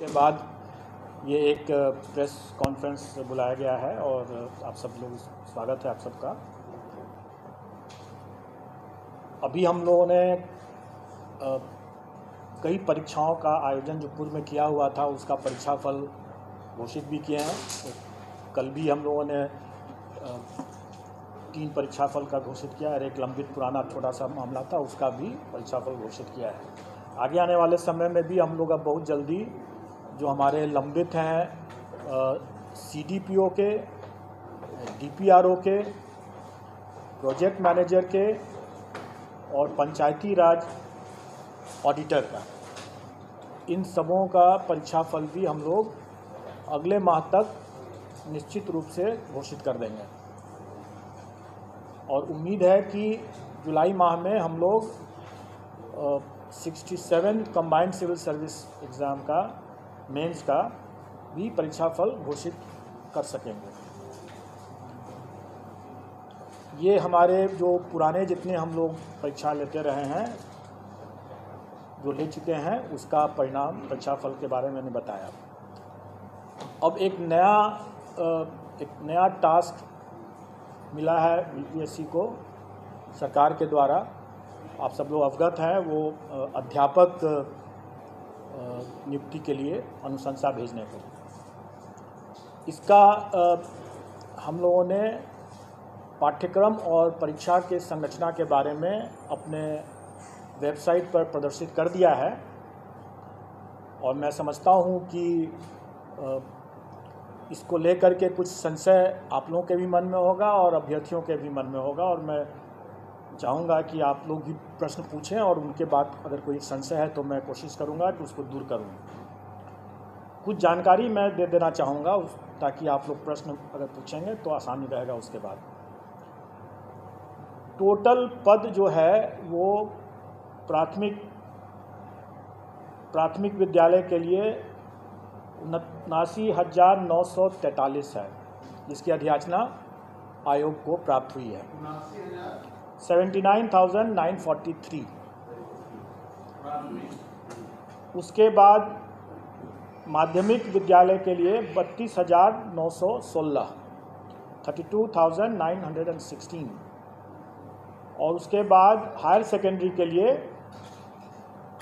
के बाद ये एक प्रेस कॉन्फ्रेंस बुलाया गया है और आप सब लोग स्वागत है आप सबका। अभी हम लोगों ने कई परीक्षाओं का आयोजन जो पूर्व में किया हुआ था उसका परीक्षा फल घोषित भी किए हैं। कल भी हम लोगों ने 3 परीक्षा फल का घोषित किया है। एक लंबित पुराना छोटा सा मामला था उसका भी परीक्षा फल घोषित किया है। आगे आने वाले समय में भी हम लोग अब बहुत जल्दी जो हमारे लंबित हैं CDPO के, DPRO के, प्रोजेक्ट मैनेजर के और पंचायती राज ऑडिटर का, इन सबों का परीक्षा फल भी हम लोग अगले माह तक निश्चित रूप से घोषित कर देंगे। और उम्मीद है कि जुलाई माह में हम लोग 67 कंबाइंड सिविल सर्विस एग्ज़ाम का मेंस का भी परीक्षा फल घोषित कर सकेंगे। ये हमारे जो पुराने जितने हम लोग परीक्षा लेते रहे हैं जो ले चुके हैं उसका परिणाम परीक्षा फल के बारे में मैंने बताया। अब एक नया टास्क मिला है BPSC को सरकार के द्वारा। आप सब लोग अवगत हैं, वो अध्यापक नियुक्ति के लिए अनुशंसा भेजने को। इसका हम लोगों ने पाठ्यक्रम और परीक्षा के संरचना के बारे में अपने वेबसाइट पर प्रदर्शित कर दिया है और मैं समझता हूँ कि इसको लेकर के कुछ संशय आप लोगों के भी मन में होगा और अभ्यर्थियों के भी मन में होगा और मैं चाहूँगा कि आप लोग भी प्रश्न पूछें और उनके बाद अगर कोई संशय है तो मैं कोशिश करूँगा कि उसको दूर करूँ। कुछ जानकारी मैं दे देना चाहूँगा ताकि आप लोग प्रश्न अगर पूछेंगे तो आसानी रहेगा। उसके बाद टोटल पद जो है वो प्राथमिक विद्यालय के लिए 79,943 है, जिसकी अधियाचना आयोग को प्राप्त हुई है। 79,943। उसके बाद माध्यमिक विद्यालय के लिए 32,916, 32,916। और उसके बाद हायर सेकेंडरी के लिए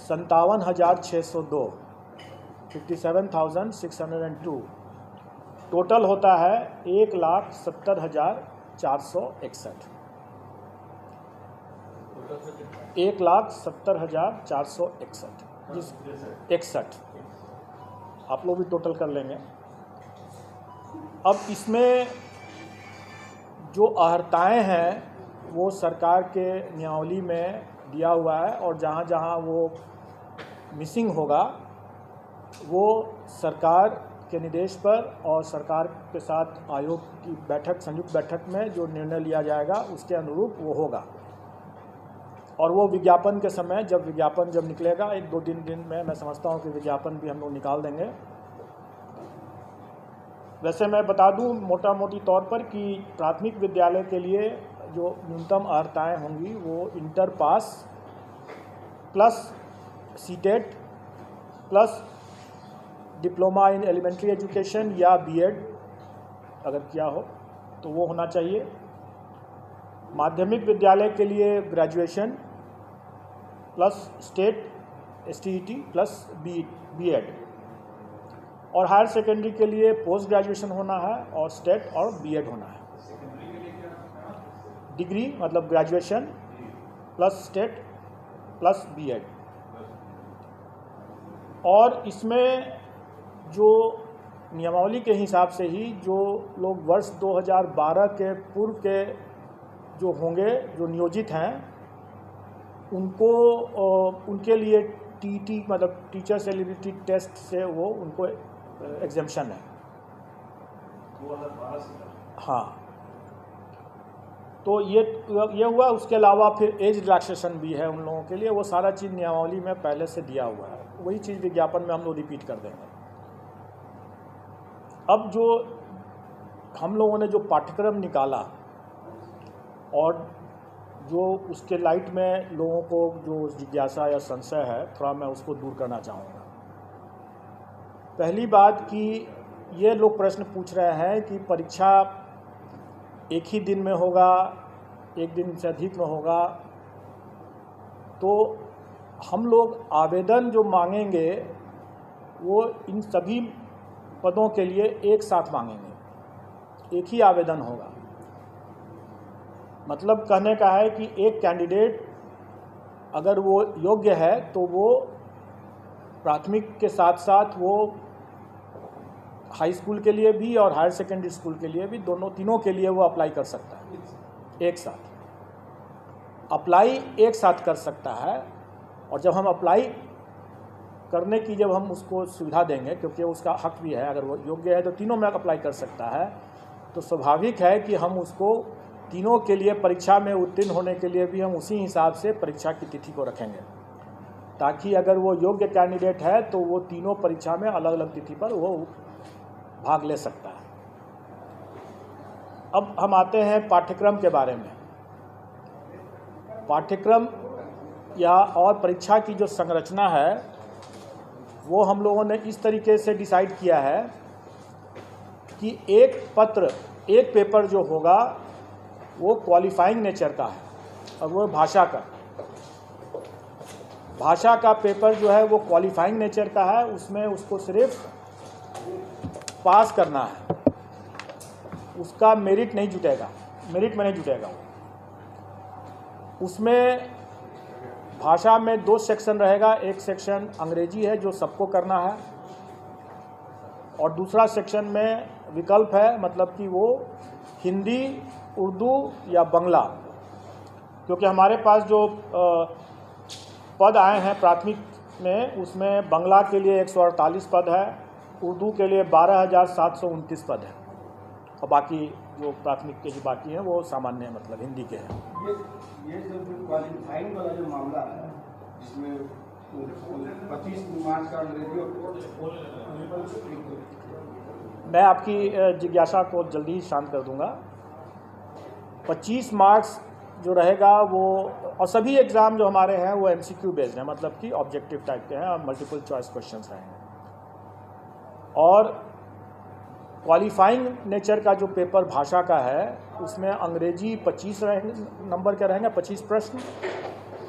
57,602, 57,602। टोटल होता है 1,70,461, 1,70,461। आप लोग भी टोटल कर लेंगे। अब इसमें जो अर्हताएँ हैं वो सरकार के नियमावली में दिया हुआ है और जहाँ जहाँ वो मिसिंग होगा वो सरकार के निर्देश पर और सरकार के साथ आयोग की बैठक, संयुक्त बैठक में जो निर्णय लिया जाएगा उसके अनुरूप वो होगा। और वो विज्ञापन के समय जब निकलेगा 1-2 दिन में मैं समझता हूँ कि विज्ञापन भी हम लोग निकाल देंगे। वैसे मैं बता दूँ मोटा मोटी तौर पर कि प्राथमिक विद्यालय के लिए जो न्यूनतम अर्हताएँ होंगी वो inter pass plus CTET plus diploma in elementary education या BEd अगर किया हो तो वो होना चाहिए। माध्यमिक विद्यालय के लिए graduation plus state STET plus BEd और हायर सेकेंडरी के लिए पोस्ट ग्रेजुएशन होना है और स्टेट और BEd होना है। डिग्री मतलब graduation plus state plus BEd। और इसमें जो नियमावली के हिसाब से ही जो लोग वर्ष 2012 के पूर्व के जो होंगे जो नियोजित हैं उनको उनके लिए TET मतलब टीचर्स एलिजिबिलिटी टेस्ट से वो उनको एग्जेम्पशन है। हाँ, तो ये हुआ। उसके अलावा फिर एज रिलैक्सेशन भी है उन लोगों के लिए। वो सारा चीज़ नियमावली में पहले से दिया हुआ है, वही चीज़ विज्ञापन में हम लोग रिपीट कर देंगे। अब जो हम लोगों ने जो पाठ्यक्रम निकाला और जो उसके लाइट में लोगों को जो जिज्ञासा या संशय है थोड़ा मैं उसको दूर करना चाहूँगा। पहली बात कि ये लोग प्रश्न पूछ रहे हैं कि परीक्षा एक ही दिन में होगा, एक दिन से अधिक में होगा, तो हम लोग आवेदन जो मांगेंगे वो इन सभी पदों के लिए एक साथ मांगेंगे, एक ही आवेदन होगा। मतलब कहने का है कि एक कैंडिडेट अगर वो योग्य है तो वो प्राथमिक के साथ साथ वो हाई स्कूल के लिए भी और हायर सेकेंडरी स्कूल के लिए भी, तीनों के लिए वो अप्लाई कर सकता है। एक साथ अप्लाई एक साथ कर सकता है। और जब हम अप्लाई करने की जब हम उसको सुविधा देंगे, क्योंकि उसका हक भी है, अगर वो योग्य है तो तीनों में अप्लाई कर सकता है, तो स्वाभाविक है कि हम उसको तीनों के लिए परीक्षा में उत्तीर्ण होने के लिए भी हम उसी हिसाब से परीक्षा की तिथि को रखेंगे, ताकि अगर वो योग्य कैंडिडेट है तो वो तीनों परीक्षा में अलग अलग तिथि पर वो भाग ले सकता है। अब हम आते हैं पाठ्यक्रम के बारे में। पाठ्यक्रम या और परीक्षा की जो संरचना है वो हम लोगों ने इस तरीके से डिसाइड किया है कि एक पेपर जो होगा वो क्वालिफाइंग नेचर का है और वो भाषा का पेपर जो है वो क्वालिफाइंग नेचर का है। उसमें उसको सिर्फ पास करना है, उसका मेरिट में नहीं जुटेगा। उसमें भाषा में 2 सेक्शन रहेगा। एक सेक्शन अंग्रेजी है जो सबको करना है, और दूसरा सेक्शन में विकल्प है, मतलब कि वो हिंदी, उर्दू या बांग्ला। क्योंकि हमारे पास जो पद आए हैं प्राथमिक में, उसमें बांग्ला के लिए 148 पद है, उर्दू के लिए 12,729 पद है, और बाकी जो प्राथमिक के जो बाकी हैं वो सामान्य मतलब हिंदी के हैं। ये जो क्वालिफाइंग वाला जो मामला है, जिसमें 25 मार्च का अंग्रेजी, मैं आपकी जिज्ञासा को जल्दी ही शांत कर दूंगा। 25 मार्क्स जो रहेगा वो, और सभी एग्ज़ाम जो हमारे हैं वो MCQ बेस्ड हैं, मतलब कि ऑब्जेक्टिव टाइप के हैं और मल्टीपल चॉइस क्वेश्चंस रहेंगे। और क्वालिफाइंग नेचर का जो पेपर भाषा का है उसमें अंग्रेजी 25 नंबर के रहेंगे, 25 प्रश्न,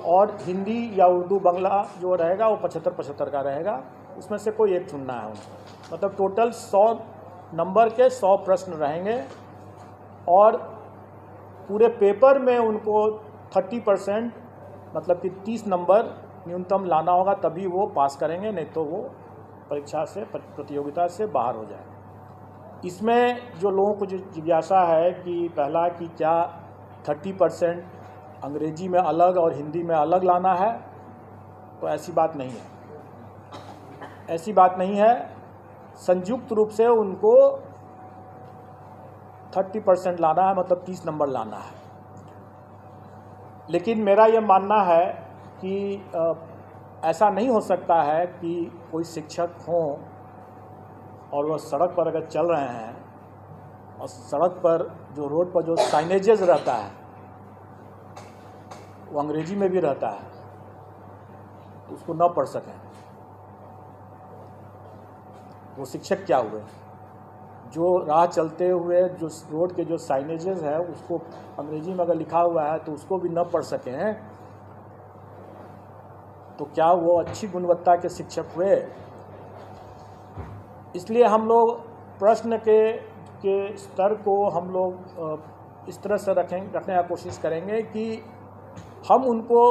और हिंदी या उर्दू बांग्ला जो रहेगा वो 75-75 का रहेगा। उसमें से कोई एक चुनना है उनको। मतलब टोटल 100 नंबर के 100 प्रश्न रहेंगे, और पूरे पेपर में उनको 30% मतलब कि 30 नंबर न्यूनतम लाना होगा, तभी वो पास करेंगे, नहीं तो वो परीक्षा से, प्रतियोगिता से बाहर हो जाएंगे। इसमें जो लोगों को जो जिज्ञासा है कि पहला कि क्या 30% अंग्रेजी में अलग और हिंदी में अलग लाना है, तो ऐसी बात नहीं है। संयुक्त रूप से उनको 30% लाना है, मतलब 30 नंबर लाना है। लेकिन मेरा ये मानना है कि ऐसा नहीं हो सकता है कि कोई शिक्षक हों और वह सड़क पर अगर चल रहे हैं और सड़क पर जो रोड पर जो साइनेजेस रहता है वो अंग्रेजी में भी रहता है, तो उसको न पढ़ सकें, वो शिक्षक क्या हुए? जो राह चलते हुए जो रोड के जो साइनेजेस है उसको अंग्रेजी में अगर लिखा हुआ है तो उसको भी न पढ़ सकें, तो क्या वो अच्छी गुणवत्ता के शिक्षक हुए? इसलिए हम लोग प्रश्न के स्तर को हम लोग इस तरह से रखने का कोशिश करेंगे कि हम उनको,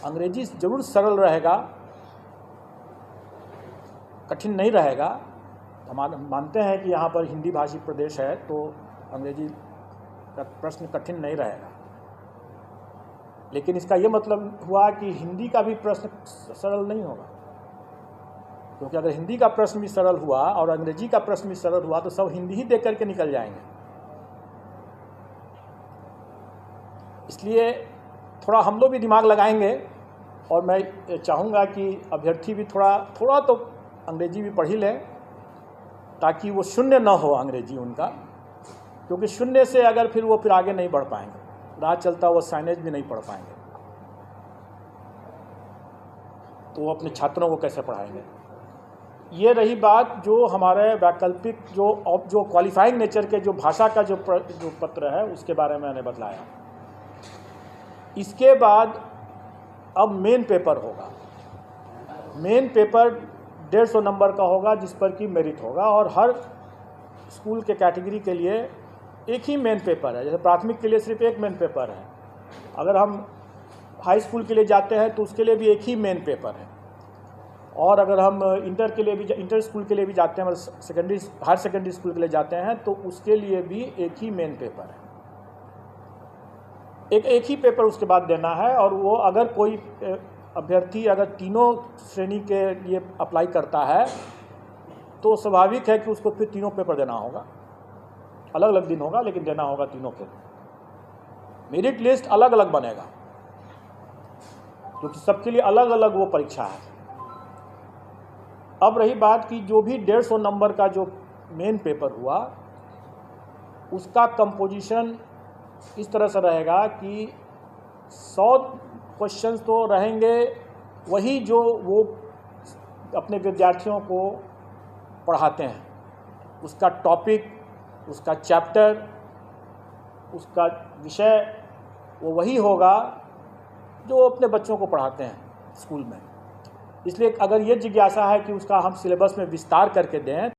अंग्रेजी ज़रूर सरल रहेगा, कठिन नहीं रहेगा। हम मानते हैं कि यहाँ पर हिंदी भाषी प्रदेश है तो अंग्रेजी का प्रश्न कठिन नहीं रहेगा, लेकिन इसका ये मतलब हुआ कि हिंदी का भी प्रश्न सरल नहीं होगा, क्योंकि अगर हिंदी का प्रश्न भी सरल हुआ और अंग्रेजी का प्रश्न भी सरल हुआ तो सब हिंदी ही देख करके निकल जाएंगे। इसलिए थोड़ा हम लोग भी दिमाग लगाएंगे, और मैं चाहूँगा कि अभ्यर्थी भी थोड़ा तो अंग्रेजी भी पढ़ ही लें, ताकि वो शून्य न हो अंग्रेजी उनका, क्योंकि शून्य से अगर फिर वो आगे नहीं बढ़ पाएंगे, राह चलता वो साइनेज भी नहीं पढ़ पाएंगे, तो वो अपने छात्रों को कैसे पढ़ाएंगे। ये रही बात जो हमारे वैकल्पिक जो क्वालिफाइंग नेचर के जो भाषा का जो पत्र है उसके बारे में मैंने बतलाया। इसके बाद अब मेन पेपर होगा। मेन पेपर 150 नंबर का होगा जिस पर कि मेरिट होगा, और हर स्कूल के कैटेगरी के लिए एक ही मेन पेपर है। जैसे प्राथमिक के लिए सिर्फ एक मेन पेपर है, अगर हम हाई स्कूल के लिए जाते हैं तो उसके लिए भी एक ही मेन पेपर है, और अगर हम इंटर स्कूल के लिए भी जाते हैं, मतलब हायर सेकेंडरी स्कूल के लिए जाते हैं तो उसके लिए भी एक ही मेन पेपर है। एक ही पेपर उसके बाद देना है, और वो अगर कोई अभ्यर्थी अगर तीनों श्रेणी के लिए अप्लाई करता है तो स्वाभाविक है कि उसको फिर तीनों पेपर देना होगा। अलग अलग दिन होगा लेकिन देना होगा तीनों के। मेरिट लिस्ट अलग अलग बनेगा क्योंकि सबके लिए अलग अलग वो परीक्षा है। अब रही बात कि जो भी 150 नंबर का जो मेन पेपर हुआ उसका कंपोजिशन इस तरह से रहेगा कि 100 क्वेश्चंस तो रहेंगे वही जो वो अपने विद्यार्थियों को पढ़ाते हैं, उसका टॉपिक, उसका चैप्टर, उसका विषय वो वही होगा जो अपने बच्चों को पढ़ाते हैं स्कूल में। इसलिए अगर ये जिज्ञासा है कि उसका हम सिलेबस में विस्तार करके दें